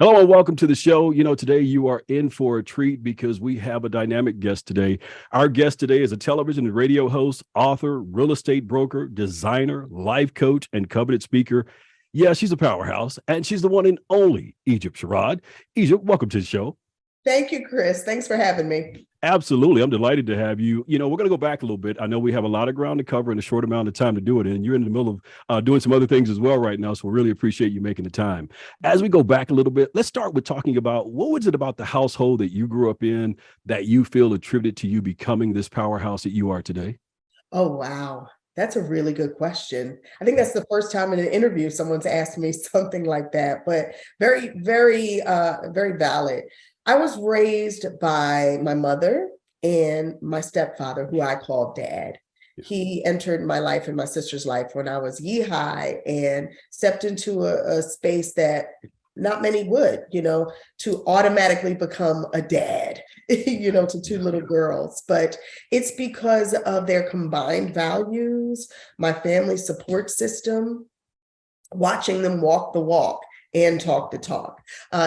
Hello and welcome to the show. Today you are in for a treat because we have a dynamic guest today. Our guest today is a television and radio host, author, real estate broker, designer, life coach, and covenant speaker. Yeah, she's a powerhouse, and she's the one and only Egypt Sherrod. Egypt, welcome to the show. Thank you, Chris. Thanks for having me. Absolutely. I'm delighted to have you. We're going to go back a little bit. I know we have a lot of ground to cover in a short amount of time to do it. And you're in the middle of doing some other things as well right now. So we really appreciate you making the time. As we go back a little bit, let's start with talking about what was it about the household that you grew up in that you feel attributed to you becoming this powerhouse that you are today? Oh, wow. That's a really good question. I think that's the first time in an interview someone's asked me something like that, but very valid. I was raised by my mother and my stepfather, who I call dad. He entered my life and my sister's life when I was yee-high and stepped into a space that not many would, to automatically become a dad, to two little girls. But it's because of their combined values, my family support system, watching them walk the walk and talk the talk.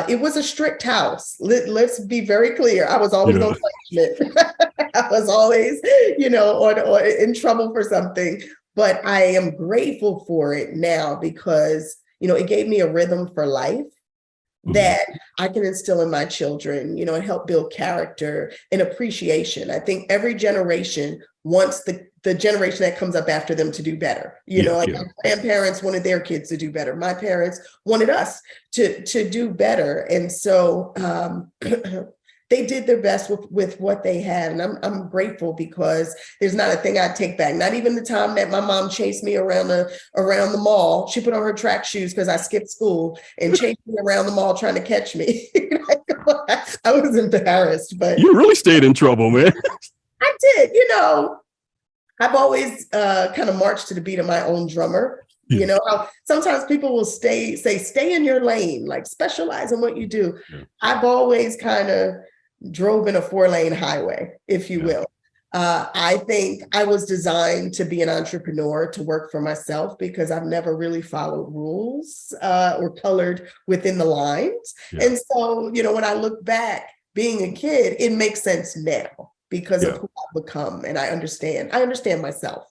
It was a strict house. Let's be very clear. I was always on punishment. I was always, or in trouble for something. But I am grateful for it now because, it gave me a rhythm for life that I can instill in my children, and help build character and appreciation. I think every generation wants the generation that comes up after them to do better. My grandparents wanted their kids to do better. My parents wanted us to do better. And so they did their best with what they had. And I'm grateful because there's not a thing I'd take back. Not even the time that my mom chased me around the mall. She put on her track shoes because I skipped school and chased me around the mall trying to catch me. I was embarrassed, but you really stayed in trouble, man. I did. I've always kind of marched to the beat of my own drummer. How sometimes people will stay in your lane, like specialize in what you do. I've always kind of drove in a 4-lane highway, if you will. I think I was designed to be an entrepreneur, to work for myself, because I've never really followed rules or colored within the lines. And so, when I look back, being a kid, it makes sense now because of who I've become. And I understand myself.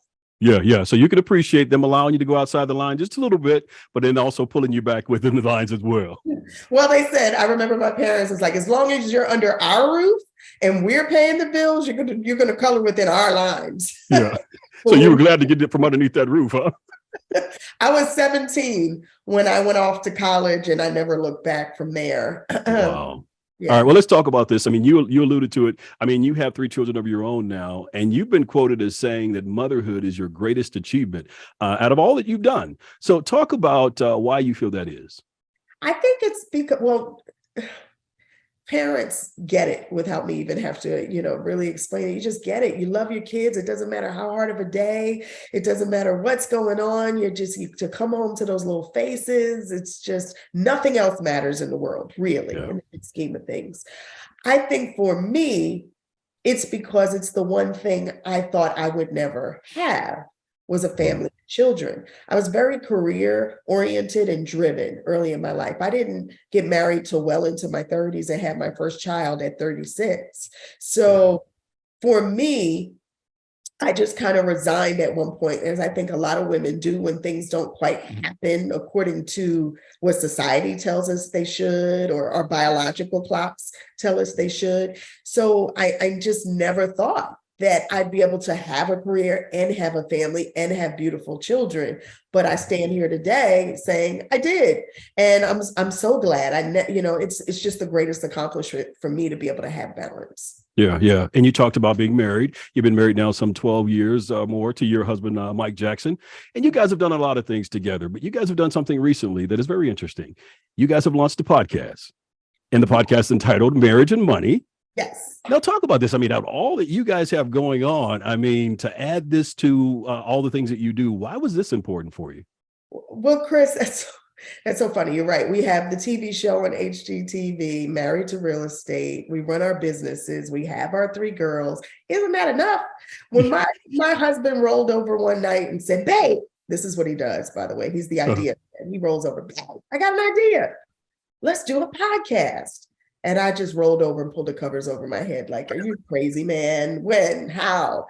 Yeah. So you can appreciate them allowing you to go outside the line just a little bit, but then also pulling you back within the lines as well. Well, they said, I remember my parents was like, as long as you're under our roof and we're paying the bills, you're gonna color within our lines. Yeah. So you were glad to get it from underneath that roof, huh? I was 17 when I went off to college, and I never looked back from there. Wow. Yeah. All right. Well, let's talk about this. I mean, you alluded to it. I mean, you have 3 children of your own now, and you've been quoted as saying that motherhood is your greatest achievement out of all that you've done. So talk about why you feel that is. I think it's because, parents get it without me even have to, really explain it. You just get it. You love your kids. It doesn't matter how hard of a day. It doesn't matter what's going on. To come home to those little faces. It's just nothing else matters in the world, really, in the big scheme of things. I think for me, it's because it's the one thing I thought I would never have was a family of children. I was very career oriented and driven early in my life. I didn't get married till well into my 30s and had my first child at 36. So for me, I just kind of resigned at one point, as I think a lot of women do when things don't quite happen according to what society tells us they should, or our biological clocks tell us they should. So I just never thought that I'd be able to have a career and have a family and have beautiful children. But I stand here today saying I did. And I'm so glad. It's just the greatest accomplishment for me to be able to have balance. Yeah. And you talked about being married. You've been married now some 12 years or more to your husband, Mike Jackson. And you guys have done a lot of things together, but you guys have done something recently that is very interesting. You guys have launched a podcast, and the podcast is entitled Marriage and Money. Yes. Now talk about this. I mean, out of all that you guys have going on, I mean, to add this to all the things that you do, why was this important for you? Well, Chris, that's so funny. You're right. We have the TV show on HGTV, Married to Real Estate. We run our businesses. We have our 3 girls. Isn't that enough? When my husband rolled over one night and said, "Babe," this is what he does, by the way. He's the idea. And he rolls over, "Babe, I got an idea." let's do a podcast. And I just rolled over and pulled the covers over my head. Like, are you crazy, man? When? How?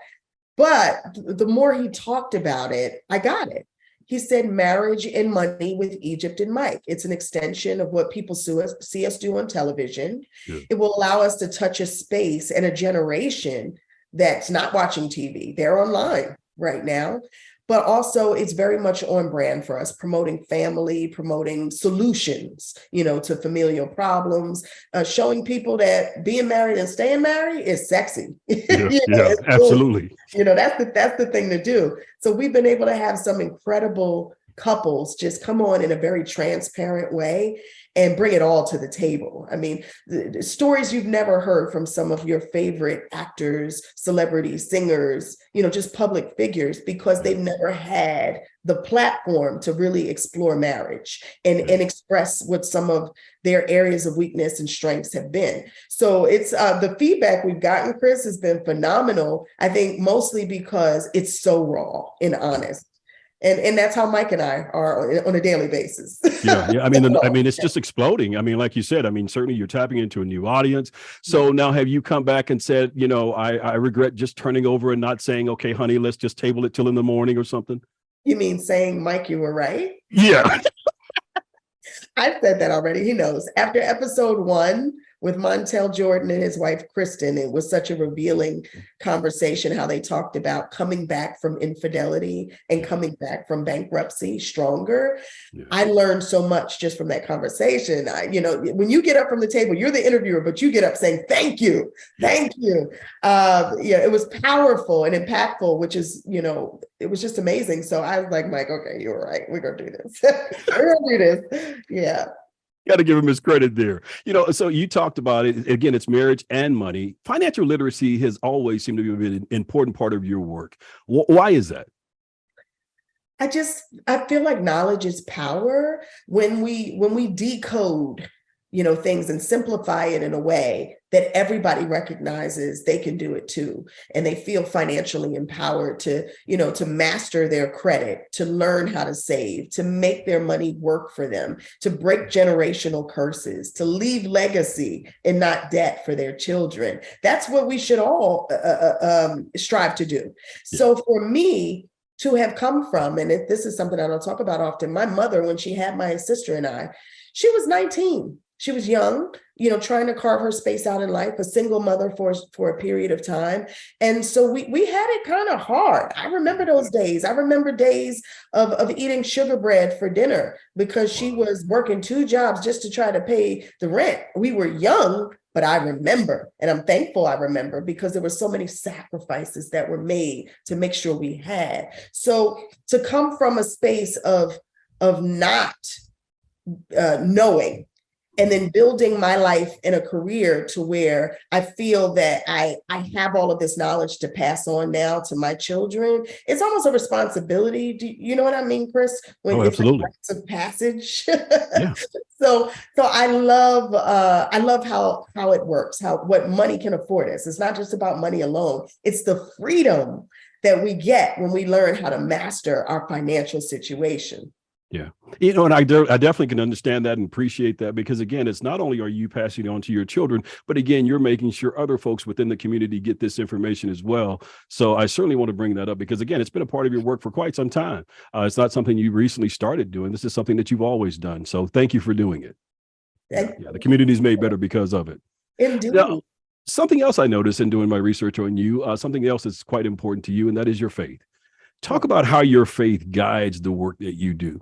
But the more he talked about it, I got it. He said marriage and money with Egypt and Mike. It's an extension of what people see us do on television. Yeah. It will allow us to touch a space and a generation that's not watching TV. They're online right now. But also it's very much on brand for us, promoting family, promoting solutions, to familial problems, showing people that being married and staying married is sexy. Yeah, yeah, It's cool. absolutely. That's the thing to do. So we've been able to have some incredible couples just come on in a very transparent way and bring it all to the table. I mean, the stories you've never heard from some of your favorite actors, celebrities, singers, just public figures, because they've never had the platform to really explore marriage and express what some of their areas of weakness and strengths have been. So it's the feedback we've gotten, Chris, has been phenomenal. I think mostly because it's so raw and honest. And that's how Mike and I are on a daily basis. Yeah, yeah. I mean, it's just exploding. I mean, like you said, I mean, certainly you're tapping into a new audience. So now, have you come back and said, I regret just turning over and not saying, okay, honey, let's just table it till in the morning or something? You mean saying, Mike, you were right? Yeah. I've said that already. He knows. After episode 1 with Montel Jordan and his wife, Kristen, it was such a revealing conversation, how they talked about coming back from infidelity and coming back from bankruptcy stronger. Yeah. I learned so much just from that conversation. When you get up from the table, you're the interviewer, but you get up saying, thank you. Thank you. It was powerful and impactful, which is, it was just amazing. So I was like, Mike, okay, you're right. We're going to do this. We're going to do this. Yeah. Got to give him his credit there. So you talked about it. Again, it's marriage and money. Financial literacy has always seemed to be an important part of your work. Why is that? I feel like knowledge is power. When we decode, things and simplify it in a way that everybody recognizes they can do it too. And they feel financially empowered to master their credit, to learn how to save, to make their money work for them, to break generational curses, to leave legacy and not debt for their children. That's what we should all strive to do. Yeah. So for me, to have come from, and this is something I don't talk about often, my mother, when she had my sister and I, she was 19. She was young, trying to carve her space out in life, a single mother for a period of time. And so we had it kind of hard. I remember those days. I remember days of eating sugar bread for dinner because she was working 2 jobs just to try to pay the rent. We were young, but I remember, and I'm thankful I remember, because there were so many sacrifices that were made to make sure we had. So to come from a space of not knowing, and then building my life in a career to where I feel that I have all of this knowledge to pass on now to my children. It's almost a responsibility. Do you know what I mean, Chris? When absolutely. It's a passage. Yeah. So I love how it works, what money can afford us. It's not just about money alone. It's the freedom that we get when we learn how to master our financial situation. Yeah. And I definitely can understand that and appreciate that, because again, it's not only are you passing it on to your children, but again, you're making sure other folks within the community get this information as well. So I certainly want to bring that up because again, it's been a part of your work for quite some time. It's not something you recently started doing. This is something that you've always done. So thank you for doing it. Yeah, the community's made better because of it. Indeed. Now, something else I noticed in doing my research on you, something else that's quite important to you, and that is your faith. Talk about how your faith guides the work that you do.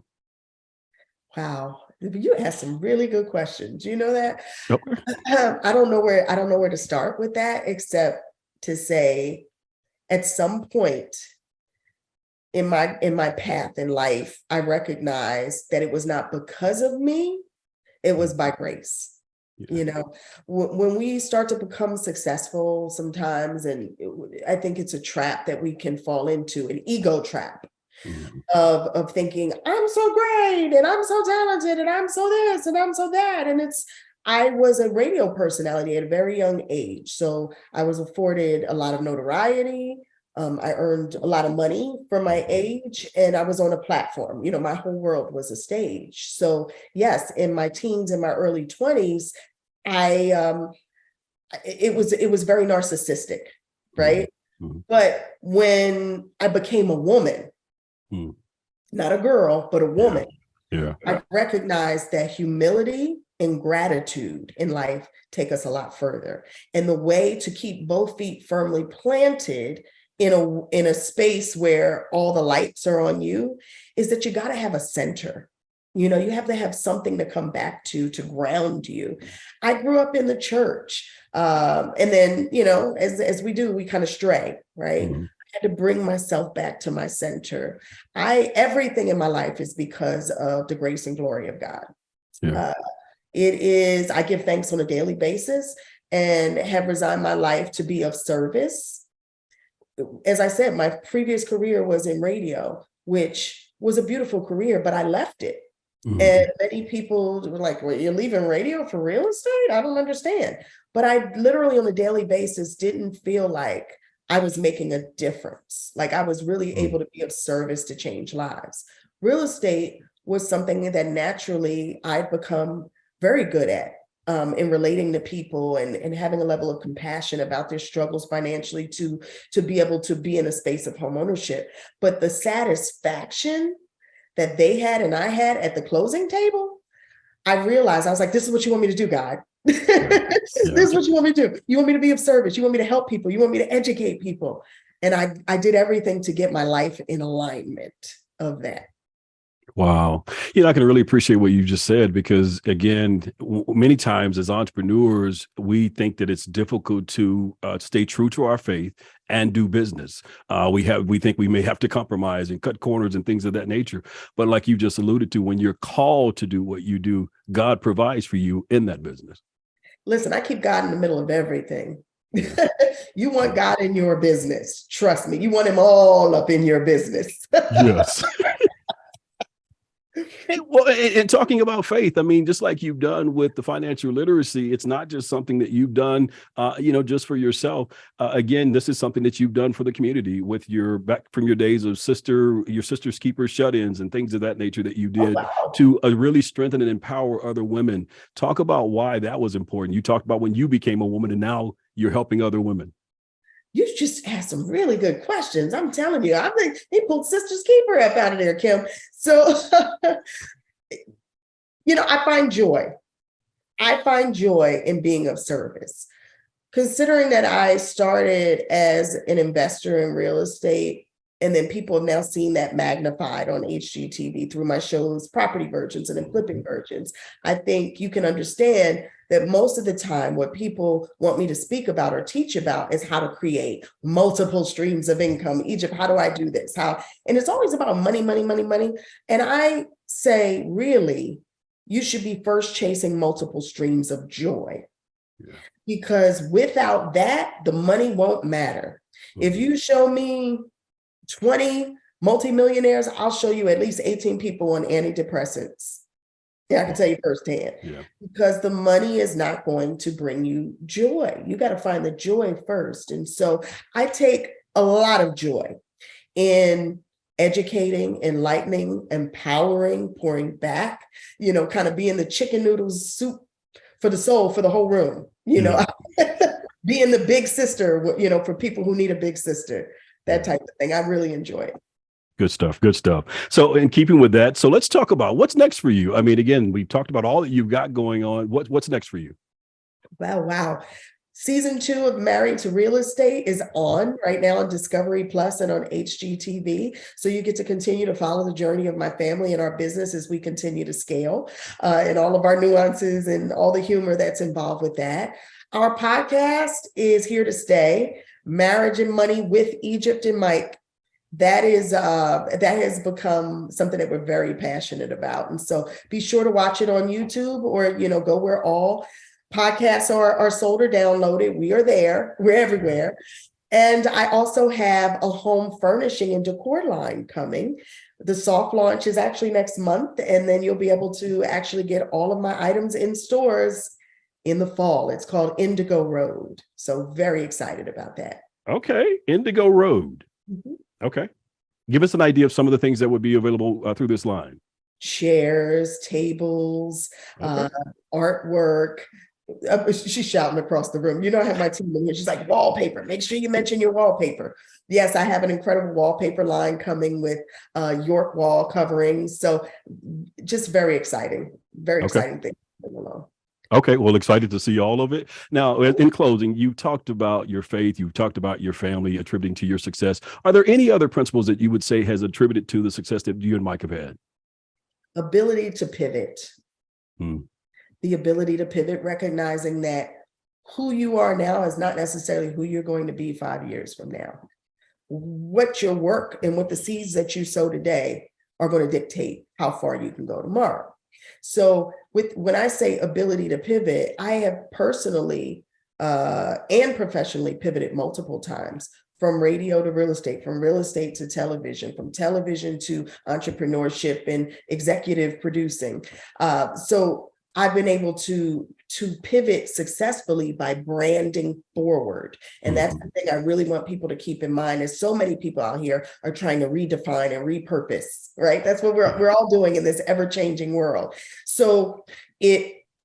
Wow, you asked some really good questions. You know that? Nope. I don't know where to start with that, except to say, at some point in my path in life, I recognized that it was not because of me, it was by grace. Yeah. When we start to become successful sometimes, and I think it's a trap that we can fall into, an ego trap. Mm-hmm. Of thinking I'm so great and I'm so talented and I'm so this and I'm so that. And I was a radio personality at a very young age. So I was afforded a lot of notoriety, I earned a lot of money for my age, and I was on a platform. My whole world was a stage. So yes, in my teens and my early 20s, I it was very narcissistic, right? Mm-hmm. But when I became a woman, not a girl, but a woman, Yeah. I recognized that humility and gratitude in life take us a lot further. And the way to keep both feet firmly planted in a space where all the lights are on you is that you got to have a center. You have to have something to come back to ground you. I grew up in the church. And then, as we do, we kind of stray, right? Mm-hmm. I had to bring myself back to my center. Everything in my life is because of the grace and glory of God. Yeah. I give thanks on a daily basis and have resigned my life to be of service. As I said, my previous career was in radio, which was a beautiful career, but I left it. Mm-hmm. And many people were like, well, you're leaving radio for real estate? I don't understand. But I literally on a daily basis didn't feel like I was making a difference. Like I was really able to be of service to change lives. Real estate was something that naturally I'd become very good at. In relating to people and having a level of compassion about their struggles financially to be able to be in a space of homeownership. But the satisfaction that they had and I had at the closing table, I realized, I was like, this is what you want me to do, God. This is what you want me to do. You want me to be of service. You want me to help people. You want me to educate people. And I did everything to get my life in alignment of that. Wow. I can really appreciate what you just said because, again, many times as entrepreneurs, we think that it's difficult to stay true to our faith and do business. We think we may have to compromise and cut corners and things of that nature. But like you just alluded to, when you're called to do what you do, God provides for you in that business. Listen, I keep God in the middle of everything. You want God in your business. Trust me. You want him all up in your business. Yes. Well, and talking about faith, I mean, just like you've done with the financial literacy, it's not just something that you've done, just for yourself. Again, this is something that you've done for the community with back from your days of your sister's keepers, shut-ins, and things of that nature that you did to really strengthen and empower other women. Talk about why that was important. You talked about when you became a woman, and now you're helping other women. You just asked some really good questions. I'm telling you, I think they pulled Sister's Keeper up out of there, Kim. So, I find joy. I find joy in being of service. Considering that I started as an investor in real estate, and then people have now seen that magnified on HGTV through my shows, Property Virgins and then Flipping Virgins. I think you can understand that most of the time what people want me to speak about or teach about is how to create multiple streams of income. Egypt, how do I do this? And it's always about money, money, money, money. And I say, really, you should be first chasing multiple streams of joy. Yeah. Because without that, the money won't matter. Mm-hmm. If you show me 20 multimillionaires, I'll show you at least 18 people on antidepressants. Yeah, I can tell you firsthand. Yeah. Because the money is not going to bring you joy. You got to find the joy first. And so I take a lot of joy in educating, enlightening, empowering, pouring back, kind of being the chicken noodles soup for the soul, for the whole room, being the big sister, for people who need a big sister, that type of thing. I really enjoy it. Good stuff. Good stuff. So in keeping with that, so let's talk about what's next for you. I mean, again, we've talked about all that you've got going on. What's next for you? Wow. Season 2 of Married to Real Estate is on right now on Discovery Plus and on HGTV. So you get to continue to follow the journey of my family and our business as we continue to scale and all of our nuances and all the humor that's involved with that. Our podcast is here to stay. Marriage and Money with Egypt and Mike. That has become something that we're very passionate about. And so be sure to watch it on YouTube or, go where all podcasts are sold or downloaded. We are there. We're everywhere. And I also have a home furnishing and decor line coming. The soft launch is actually next month. And then you'll be able to actually get all of my items in stores in the fall. It's called Indigo Road. So very excited about that. Okay. Indigo Road. Mhm. Okay. Give us an idea of some of the things that would be available through this line. Chairs, tables, Okay. artwork. She's shouting across the room. You know, I have my team in here. She's like, wallpaper. Make sure you mention your wallpaper. Yes, I have an incredible wallpaper line coming with York wall coverings. So just very Okay. exciting thing. Along. Okay, well, excited to see all of it. Now, in closing, you talked about your faith, you talked about your family attributing to your success. Are there any other principles that you would say has attributed to the success that you and Mike have had? Ability to pivot, Hmm. the ability to pivot, recognizing that who you are now is not necessarily who you're going to be 5 years from now. What your work and what the seeds that you sow today are going to dictate how far you can go tomorrow. So when I say ability to pivot, I have personally and professionally pivoted multiple times, from radio to real estate, from real estate to television, from television to entrepreneurship and executive producing. So I've been able to pivot successfully by branding forward. And that's Mhm. the thing I really want people to keep in mind, is so many people out here are trying to redefine and repurpose, right? That's what we're all doing in this ever-changing world. So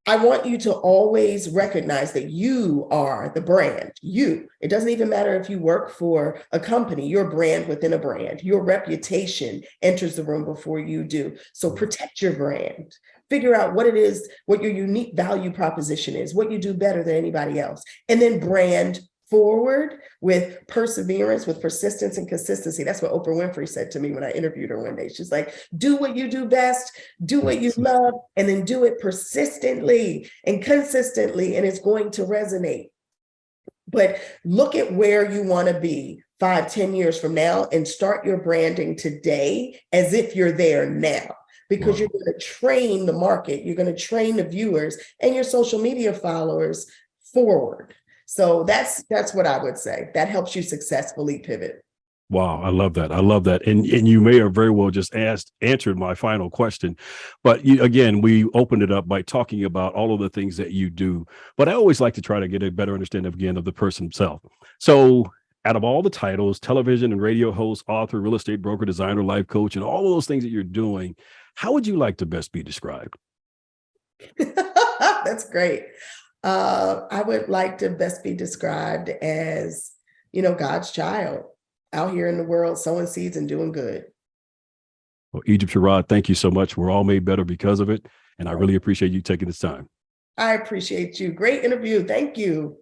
I want you to always recognize that you are the brand. It doesn't even matter if you work for a company, your brand within a brand, your reputation enters the room before you do. So protect your brand. Figure out what it is, what your unique value proposition is, what you do better than anybody else, and then brand forward with perseverance, with persistence and consistency. That's what Oprah Winfrey said to me when I interviewed her one day. She's like, do what you do best, do what you love, and then do it persistently and consistently, and it's going to resonate. But look at where you want to be 5, 10 years from now, and start your branding today as if you're there now. Because you're going to train the market, you're going to train the viewers and your social media followers forward. So that's what I would say. That helps you successfully pivot. Wow, I love that. I love that. And you may have very well just answered my final question. But again, we opened it up by talking about all of the things that you do. But I always like to try to get a better understanding again of the person himself. So out of all the titles, television and radio host, author, real estate broker, designer, life coach, and all of those things that you're doing, how would you like to best be described? That's great. I would like to best be described as, God's child out here in the world, sowing seeds and doing good. Well, Egypt Sherrod, thank you so much. We're all made better because of it. And I really appreciate you taking this time. I appreciate you. Great interview. Thank you.